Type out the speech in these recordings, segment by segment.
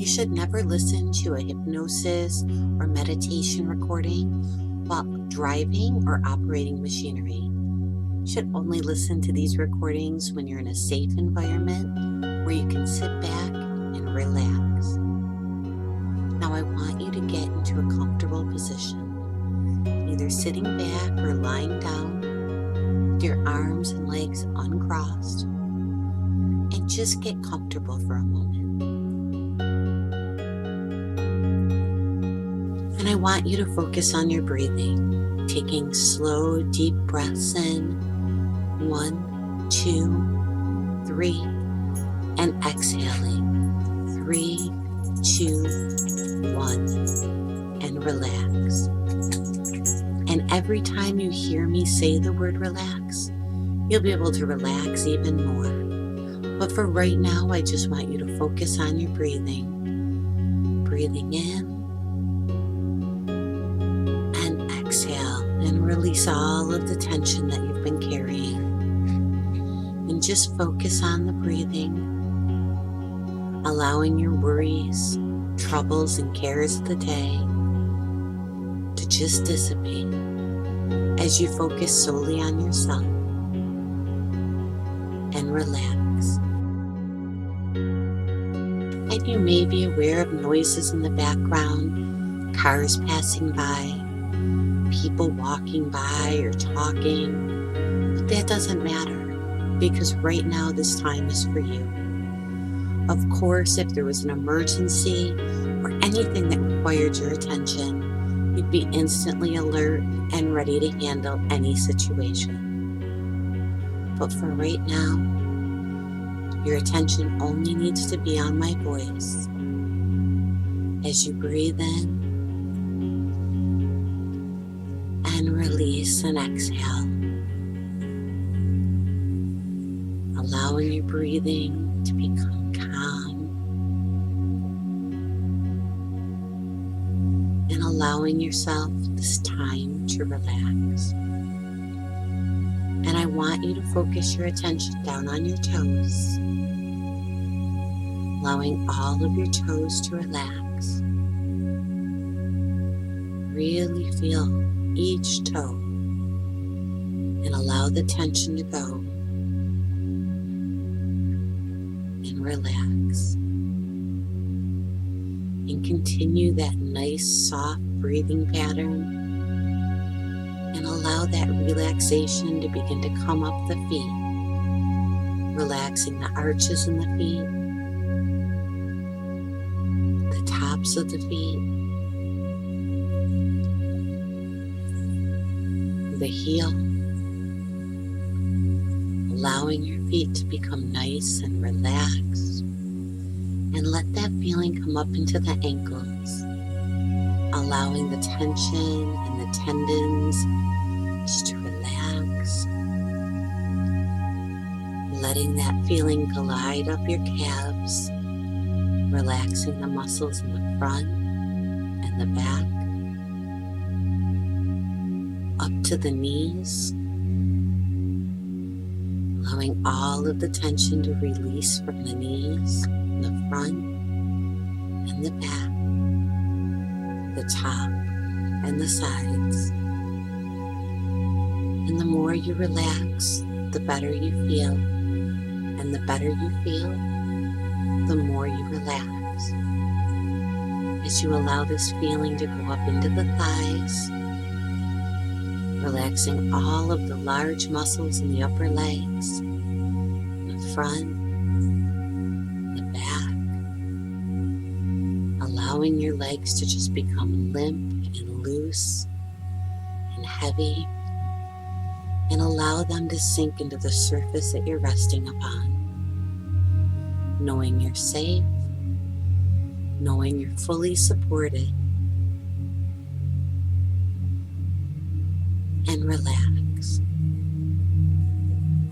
You should never listen to a hypnosis or meditation recording while driving or operating machinery. You should only listen to these recordings when you're in a safe environment where you can sit back and relax. Now I want you to get into a comfortable position, either sitting back or lying down with your arms and legs uncrossed, and just get comfortable for a moment. And I want you to focus on your breathing, taking slow, deep breaths in, 1, 2, 3, and exhaling, 3, 2, 1, and relax. And every time you hear me say the word relax, you'll be able to relax even more. But for right now, I just want you to focus on your breathing. Breathing in and exhale, and release all of the tension that you've been carrying. And just focus on the breathing, allowing your worries, troubles, and cares of the day to just dissipate as you focus solely on yourself and relax. And you may be aware of noises in the background, cars passing by, people walking by or talking, but that doesn't matter because right now this time is for you. Of course, if there was an emergency or anything that required your attention, you'd be instantly alert and ready to handle any situation. But for right now, your attention only needs to be on my voice as you breathe in and release and exhale, allowing your breathing to become calm and allowing yourself this time to relax. And I want you to focus your attention down on your toes, allowing all of your toes to relax. Really feel each toe and allow the tension to go and relax. And continue that nice soft breathing pattern and allow that relaxation to begin to come up the feet, relaxing the arches in the feet, the tops of the feet, the heel, allowing your feet to become nice and relaxed, and let that feeling come up into the ankles, allowing the tension and the tendons just to relax, letting that feeling glide up your calves, relaxing the muscles in the front and the back, up to the knees, allowing all of the tension to release from the knees, the front and the back, the top and the sides. And the more you relax, the better you feel. And the better you feel, the more you relax. As you allow this feeling to go up into the thighs, relaxing all of the large muscles in the upper legs, the front, the back, allowing your legs to just become limp and loose and heavy, and allow them to sink into the surface that you're resting upon, knowing you're safe, knowing you're fully supported, and relax.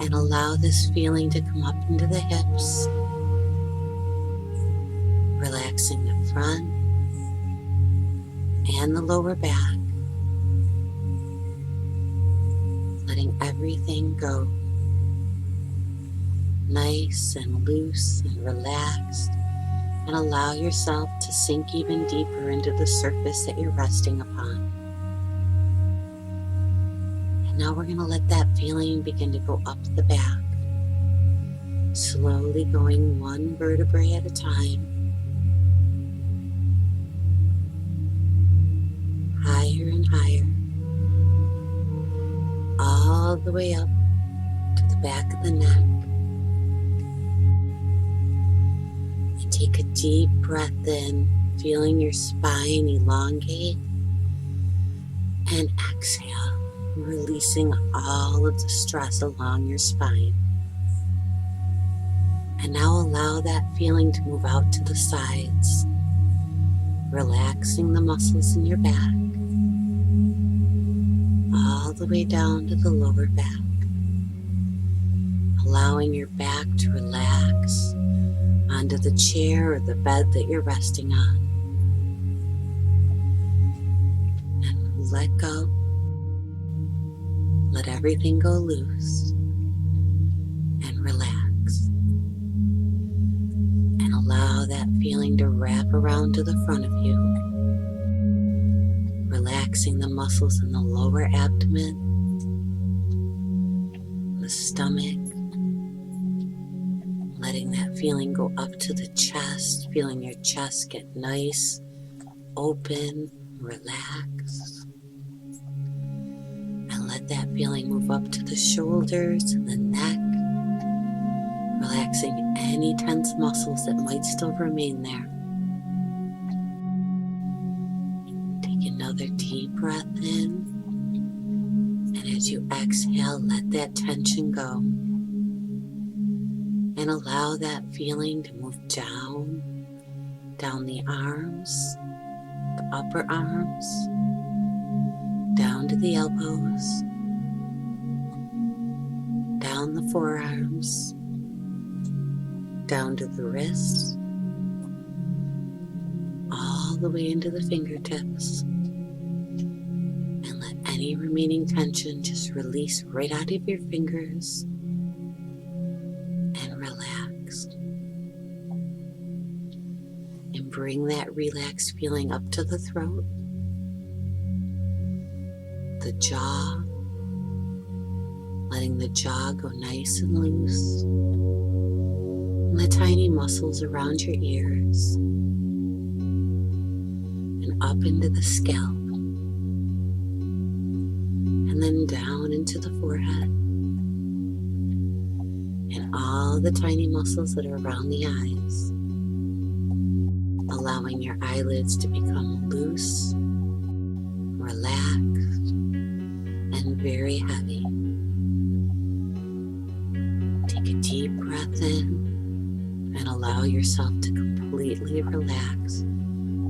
And allow this feeling to come up into the hips, relaxing the front and the lower back, letting everything go nice and loose and relaxed and allow yourself to sink even deeper into the surface that you're resting upon. And now we're going to let that feeling begin to go up the back, slowly going one vertebrae at a time, higher and higher, all the way up to the back of the neck. And take a deep breath in, feeling your spine elongate, and exhale, releasing all of the stress along your spine. And now allow that feeling to move out to the sides, relaxing the muscles in your back, all the way down to the lower back, allowing your back to relax onto the chair or the bed that you're resting on. And let go. Let everything go loose and relax. And allow that feeling to wrap around to the front of you, relaxing the muscles in the lower abdomen, the stomach, letting that feeling go up to the chest, feeling your chest get nice, open, relaxed. And let that feeling move up to the shoulders and the neck, relaxing any tense muscles that might still remain there. Take another deep breath in, and as you exhale, let that tension go. And allow that feeling to move down the arms, the upper arms, down to the elbows, down the forearms, down to the wrists, all the way into the fingertips. And let any remaining tension just release right out of your fingers. And bring that relaxed feeling up to the throat, the jaw, letting the jaw go nice and loose, and the tiny muscles around your ears, and up into the scalp, and then down into the forehead, and all the tiny muscles that are around the eyes, allowing your eyelids to become loose, relaxed, and very heavy. Take a deep breath in and allow yourself to completely relax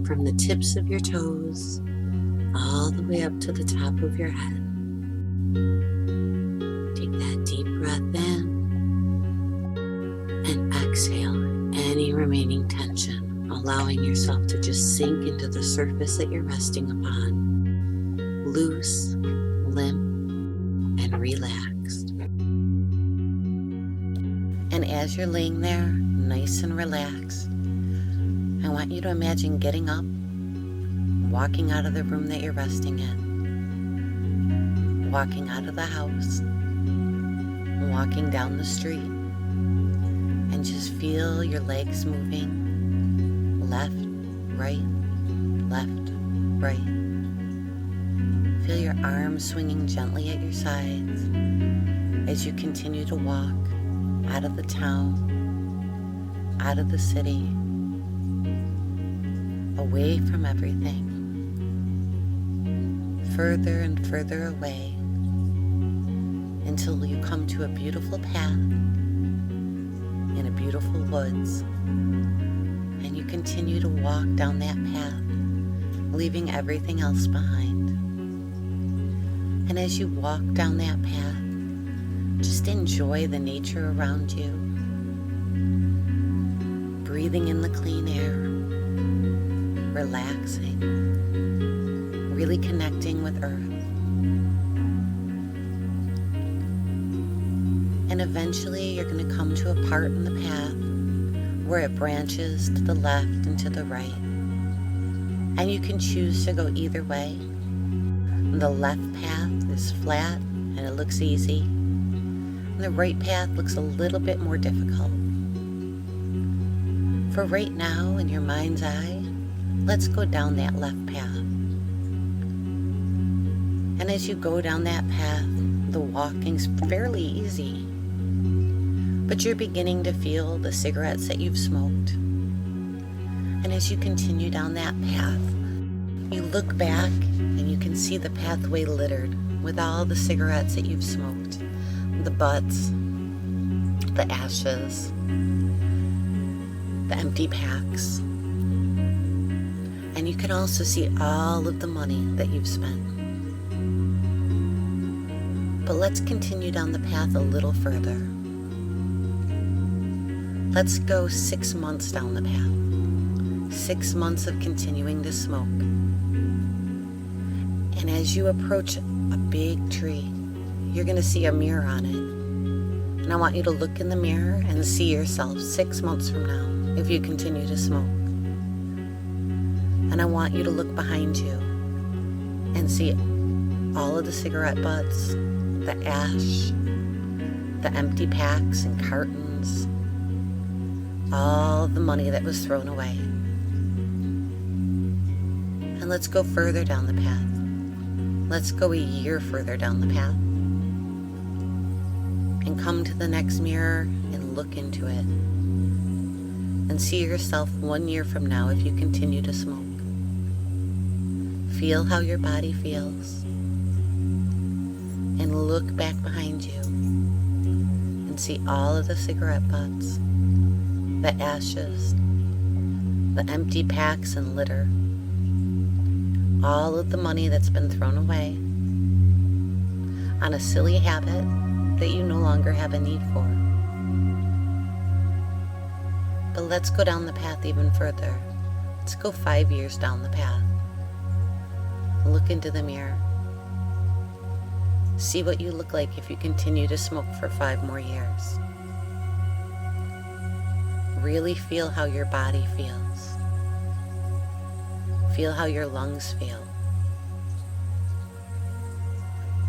from the tips of your toes all the way up to the top of your head. Take that deep breath in and exhale any remaining tension, allowing yourself to just sink into the surface that you're resting upon, loose, limp, and relaxed. And as you're laying there, nice and relaxed, I want you to imagine getting up, walking out of the room that you're resting in, walking out of the house, walking down the street, and just feel your legs moving left, right, left, right. Feel your arms swinging gently at your sides as you continue to walk out of the town, out of the city, away from everything, further and further away until you come to a beautiful path in a beautiful woods, and you continue to walk down that path, leaving everything else behind. And as you walk down that path, just enjoy the nature around you, breathing in the clean air, relaxing, really connecting with Earth. And eventually you're going to come to a part in the path where it branches to the left and to the right. And you can choose to go either way. The left path is flat and it looks easy. And the right path looks a little bit more difficult. For right now, in your mind's eye, let's go down that left path. And as you go down that path, the walking's fairly easy. But you're beginning to feel the cigarettes that you've smoked. And as you continue down that path, you look back and you can see the pathway littered with all the cigarettes that you've smoked, the butts, the ashes, the empty packs. And you can also see all of the money that you've spent. But let's continue down the path a little further. Let's go 6 months down the path. 6 months of continuing to smoke. And as you approach a big tree, you're going to see a mirror on it. And I want you to look in the mirror and see yourself 6 months from now if you continue to smoke. And I want you to look behind you and see all of the cigarette butts, the ash, the empty packs and cartons, all the money that was thrown away. And let's go further down the path. Let's go a year further down the path. And come to the next mirror and look into it. And see yourself 1 year from now if you continue to smoke. Feel how your body feels. And look back behind you and see all of the cigarette butts, the ashes, the empty packs and litter, all of the money that's been thrown away on a silly habit that you no longer have a need for. But let's go down the path even further. Let's go 5 years down the path. Look into the mirror. See what you look like if you continue to smoke for 5 more years. Really feel how your body feels. Feel how your lungs feel.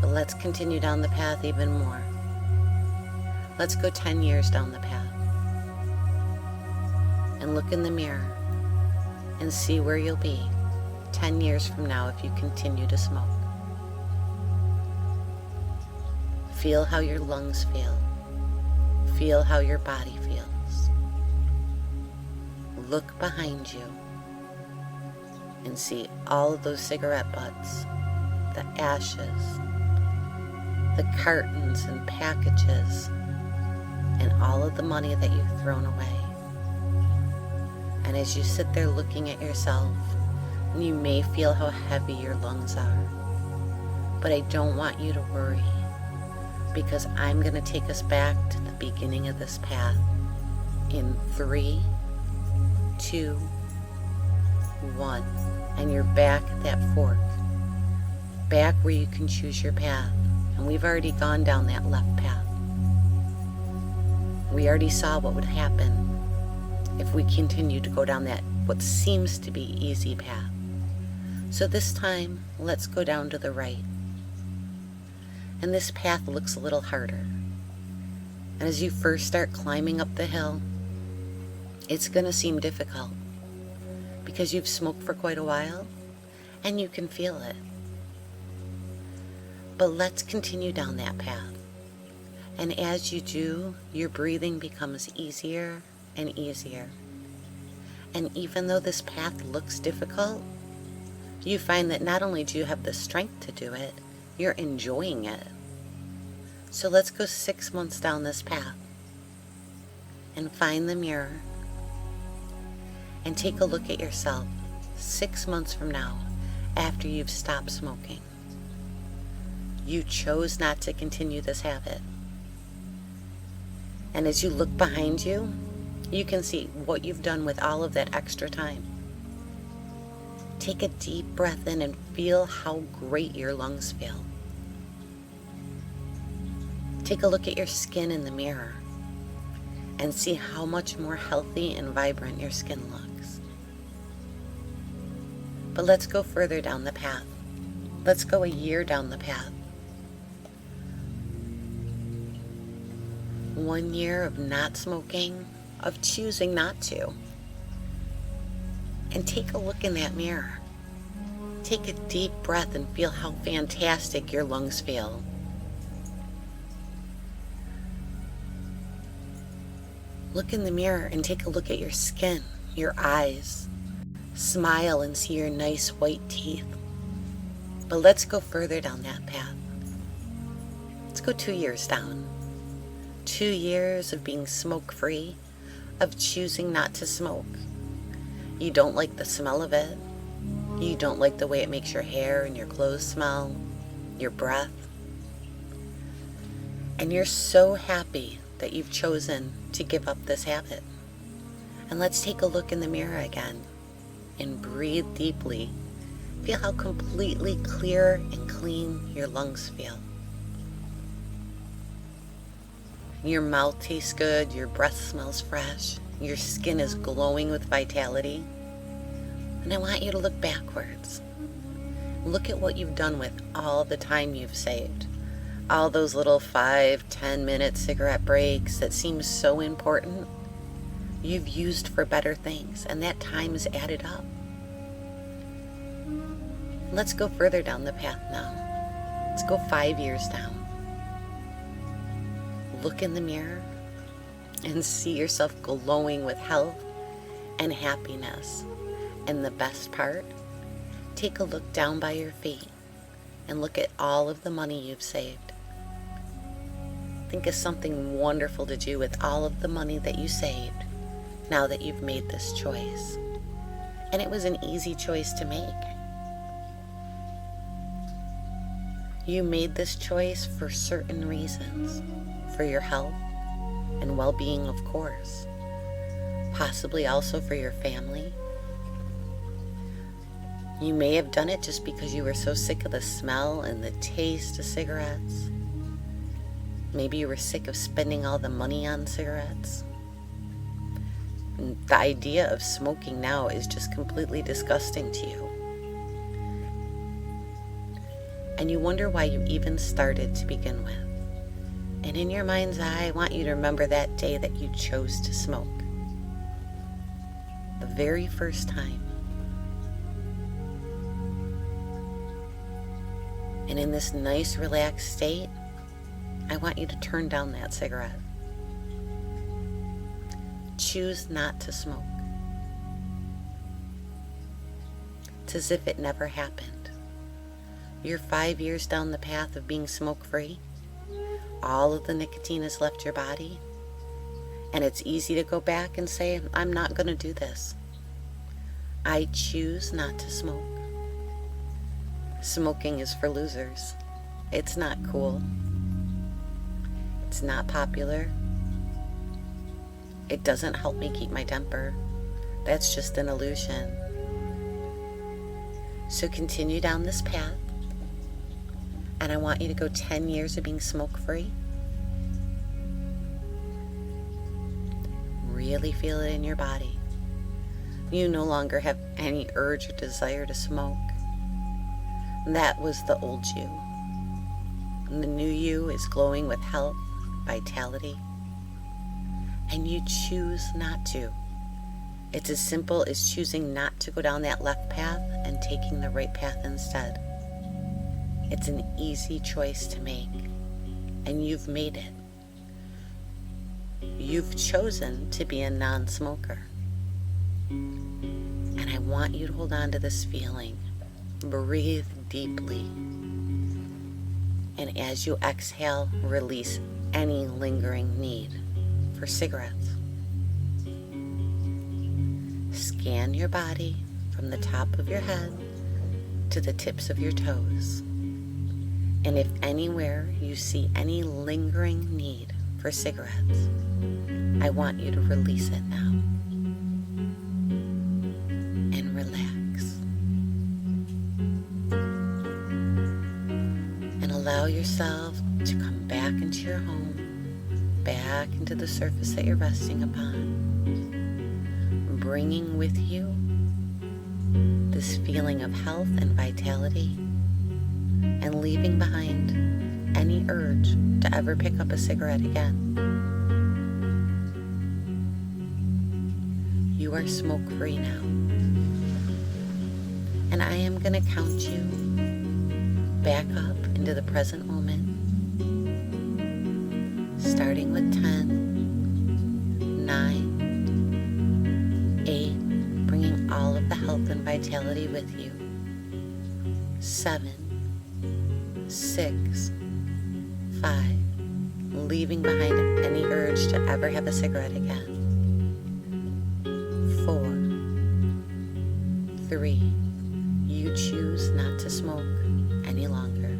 But let's continue down the path even more. Let's go 10 years down the path. And look in the mirror and see where you'll be 10 years from now if you continue to smoke. Feel how your lungs feel. Feel how your body feels. Look behind you and see all of those cigarette butts, the ashes, the cartons and packages, and all of the money that you've thrown away. And as you sit there looking at yourself, you may feel how heavy your lungs are. But I don't want you to worry, because I'm going to take us back to the beginning of this path in 3, 2, 1. And you're back at that fork, back where you can choose your path. And we've already gone down that left path. We already saw what would happen if we continue to go down that what seems to be easy path. So this time, let's go down to the right. And this path looks a little harder. And as you first start climbing up the hill, it's going to seem difficult because you've smoked for quite a while and you can feel it. But let's continue down that path. And as you do, your breathing becomes easier and easier. And even though this path looks difficult, you find that not only do you have the strength to do it, you're enjoying it. So let's go 6 months down this path and find the mirror and take a look at yourself 6 months from now after you've stopped smoking. You chose not to continue this habit. And as you look behind you, you can see what you've done with all of that extra time. Take a deep breath in and feel how great your lungs feel. Take a look at your skin in the mirror and see how much more healthy and vibrant your skin looks. But let's go further down the path. Let's go a year down the path. 1 year of not smoking, of choosing not to. And take a look in that mirror. Take a deep breath and feel how fantastic your lungs feel. Look in the mirror and take a look at your skin, your eyes. Smile and see your nice white teeth. But let's go further down that path. Let's go 2 years down. 2 years of being smoke-free, of choosing not to smoke. You don't like the smell of it. You don't like the way it makes your hair and your clothes smell, your breath. And you're so happy that you've chosen to give up this habit. And let's take a look in the mirror again and breathe deeply. Feel how completely clear and clean your lungs feel. Your mouth tastes good, your breath smells fresh, your skin is glowing with vitality. And I want you to look backwards. Look at what you've done with all the time you've saved. All those little 5-10 minute cigarette breaks that seem so important, you've used for better things, and that time is added up. Let's go further down the path now. Let's go 5 years down. Look in the mirror and see yourself glowing with health and happiness. And the best part, take a look down by your feet and look at all of the money you've saved. Think of something wonderful to do with all of the money that you saved now that you've made this choice. And it was an easy choice to make. You made this choice for certain reasons, for your health and well-being, of course, possibly also for your family. You may have done it just because you were so sick of the smell and the taste of cigarettes. Maybe you were sick of spending all the money on cigarettes. And the idea of smoking now is just completely disgusting to you. And you wonder why you even started to begin with. And in your mind's eye, I want you to remember that day that you chose to smoke. The very first time. And in this nice, relaxed state, I want you to turn down that cigarette. Choose not to smoke. It's as if it never happened. You're 5 years down the path of being smoke-free. All of the nicotine has left your body. And it's easy to go back and say, I'm not going to do this. I choose not to smoke. Smoking is for losers. It's not cool. It's not popular. It doesn't help me keep my temper. That's just an illusion. So continue down this path. And I want you to go 10 years of being smoke-free. Really feel it in your body. You no longer have any urge or desire to smoke. That was the old you. And the new you is glowing with health, vitality. And you choose not to. It's as simple as choosing not to go down that left path and taking the right path instead. It's an easy choice to make, and you've made it. You've chosen to be a non-smoker. And I want you to hold on to this feeling. Breathe deeply. And as you exhale, release any lingering need for cigarettes. Scan your body from the top of your head to the tips of your toes. And if anywhere you see any lingering need for cigarettes, I want you to release it now. And relax. And allow yourself to come back into your home back into the surface that you're resting upon, bringing with you this feeling of health and vitality, and leaving behind any urge to ever pick up a cigarette again. You are smoke-free now. And I am going to count you back up into the present moment, starting with 10, 9, 8, bringing all of the health and vitality with you, 7, 6, 5, leaving behind any urge to ever have a cigarette again, 4, 3, you choose not to smoke any longer,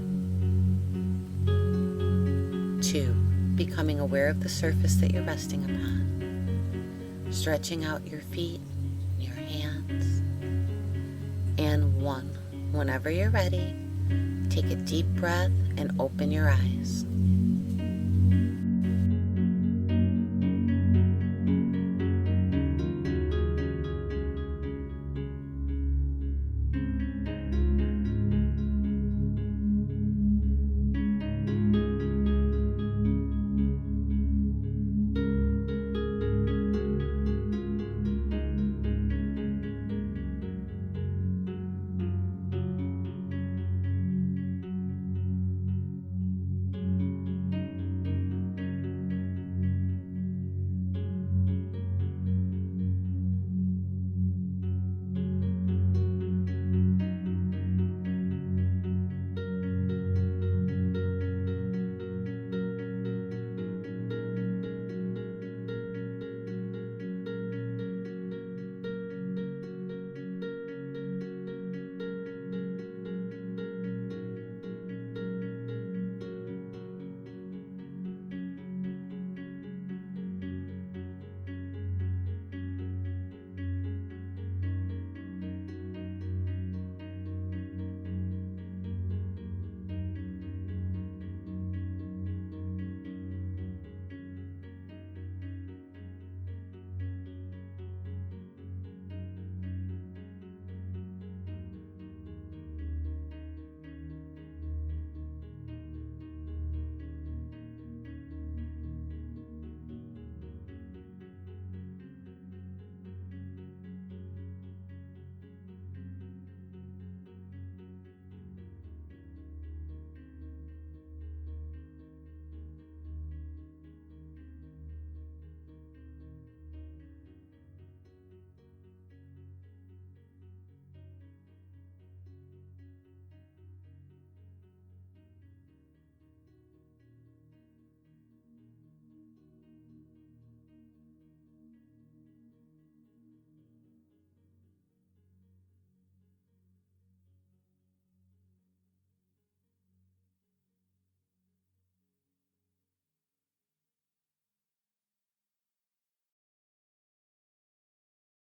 2, becoming aware of the surface that you're resting upon, stretching out your feet, your hands, and 1, whenever you're ready, take a deep breath and open your eyes.